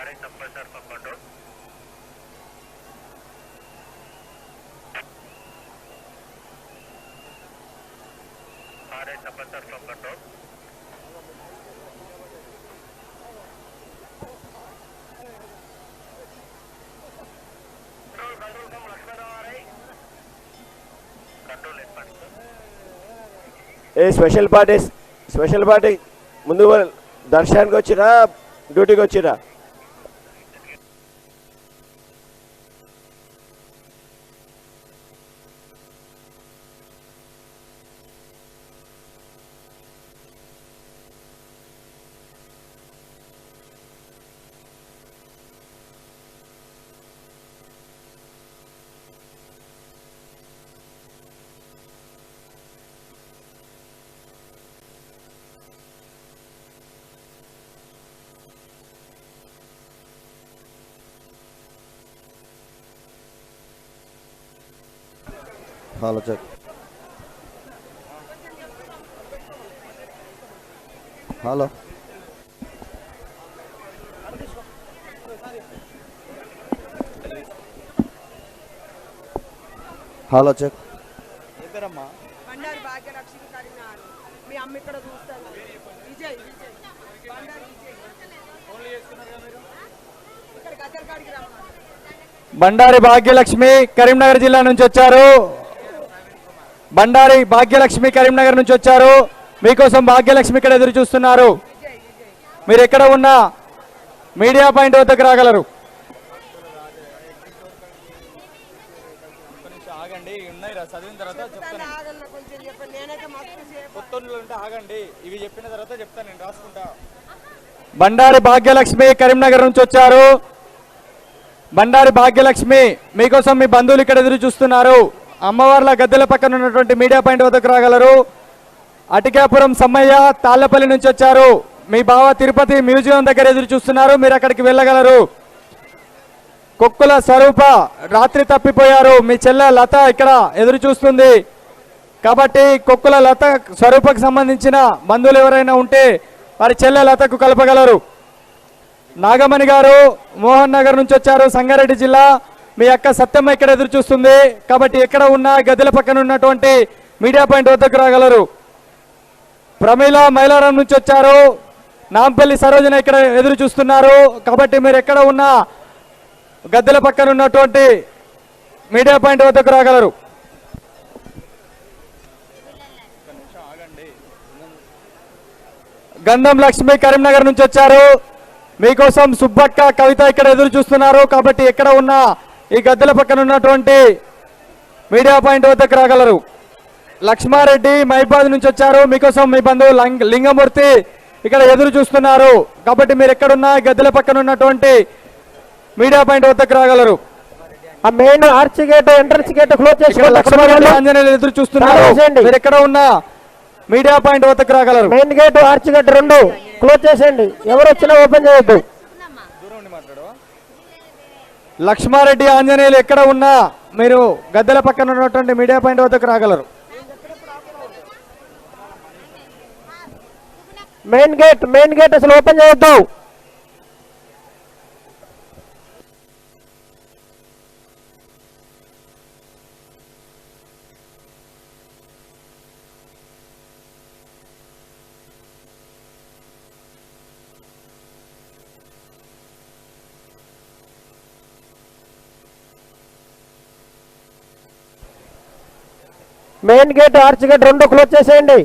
RS Upper sir for control. RS Upper sir from control. Control from Lakshman RI. Control expand sir. Special party ముందు దర్శనానికి వచ్చిరా డ్యూటీకి వచ్చిరా? Hello check. Hello hello check. Bandari Bhagyalakshmi Karimnagar. మీ అమ్మ ఇక్కడ చూస్తాను. విజయ్ బండారి విజయ్ ఇక్కడ గద్దెలకాడికి రమ్మన్నారు. బండారి భాగ్యలక్ష్మి కరీంనగర్ జిల్లా నుంచి వచ్చారు. బండారి భాగ్యలక్ష్మి కరీంనగర్ నుంచి వచ్చారు. మీకోసం భాగ్యలక్ష్మి ఇక్కడ ఎదురు చూస్తున్నారు. మీరు ఎక్కడ ఉన్నా మీడియా పాయింట్ వద్దకు రాగలరు. ఆగండి, ఉన్నాయి చదివిన తర్వాత చెప్తాను. ఆగండి, ఇవి చెప్పిన తర్వాత చెప్తాను, నేను రాసుకుంటా. బండారి భాగ్యలక్ష్మి కరీంనగర్ నుంచి వచ్చారు. బండారి భాగ్యలక్ష్మి మీకోసం మీ బంధువులు ఇక్కడ ఎదురు చూస్తున్నారు. అమ్మవార్ల గద్దెల పక్కన ఉన్నటువంటి మీడియా పాయింట్ వద్దకు రాగలరు. అటికాపురం సమ్మయ్య తాళ్లపల్లి నుంచి వచ్చారు. మీ బావ తిరుపతి మ్యూజియం దగ్గర ఎదురు చూస్తున్నారు. మీరు అక్కడికి వెళ్ళగలరు. కొక్కుల స్వరూప రాత్రి తప్పిపోయారు. మీ చెల్లె లత ఇక్కడ ఎదురు చూస్తుంది. కాబట్టి కొక్కుల లత స్వరూపకు సంబంధించిన బంధువులు ఎవరైనా ఉంటే వారి చెల్లె లతకు కలపగలరు. నాగమణి గారు మోహన్ నగర్ నుంచి వచ్చారు, సంగారెడ్డి జిల్లా. మీ అక్క సత్యమ్మ ఇక్కడ ఎదురు చూస్తుంది. కాబట్టి ఎక్కడ ఉన్నా గద్దెల పక్కన ఉన్నటువంటి మీడియా పాయింట్ వద్దకు రాగలరు. ప్రమీల మైలారం నుంచి వచ్చారు. నాంపల్లి సరోజన ఇక్కడ ఎదురు చూస్తున్నారు. కాబట్టి మీరు ఎక్కడ ఉన్నా గద్దెల పక్కన ఉన్నటువంటి మీడియా పాయింట్ వద్దకు రాగలరు. గంధం లక్ష్మి కరీంనగర్ నుంచి వచ్చారు. మీకోసం సుబ్బక్క కవిత ఇక్కడ ఎదురు చూస్తున్నారు. కాబట్టి ఎక్కడ ఉన్నా ఈ గద్దెల పక్కన ఉన్నటువంటి మీడియా పాయింట్ వద్దకు రాగలరు. లక్ష్మారెడ్డి మైబాద్ నుంచి వచ్చారు. మీకోసం మీ బంధువు లింగమూర్తి ఇక్కడ ఎదురు చూస్తున్నారు. కాబట్టి మీరు ఎక్కడున్నా గద్దెల పక్కన ఉన్నటువంటి మీడియా పాయింట్ వద్దకు రాగలరు. ఆ main arch gate entrance gate close చేసి లక్ష్మారెడ్డి ఆంజనేయులు ఎదురు చూస్తున్నారు. మీరు ఎక్కడ ఉన్నా మీడియా పాయింట్ వద్దకు రాగలరు. మెయిన్ గేట్ ఆర్చ్ గేట్ రెండు క్లోజ్ చేసేయండి. ఎవరు వచ్చినా ఓపెన్ చేయొద్దు. లక్ష్మారెడ్డి ఆంజనేయులు ఎక్కడ ఉన్నా మీరు గద్దెల పక్కన ఉన్నటువంటి మీడియా పాయింట్ వద్దకు రాగలరు. మెయిన్ గేట్ అసలు ఓపెన్ చేయొద్దు. మెయిన్ గేట్ ఆర్చ్ గేట్ రెండు క్లోజ్ చేసేయండి.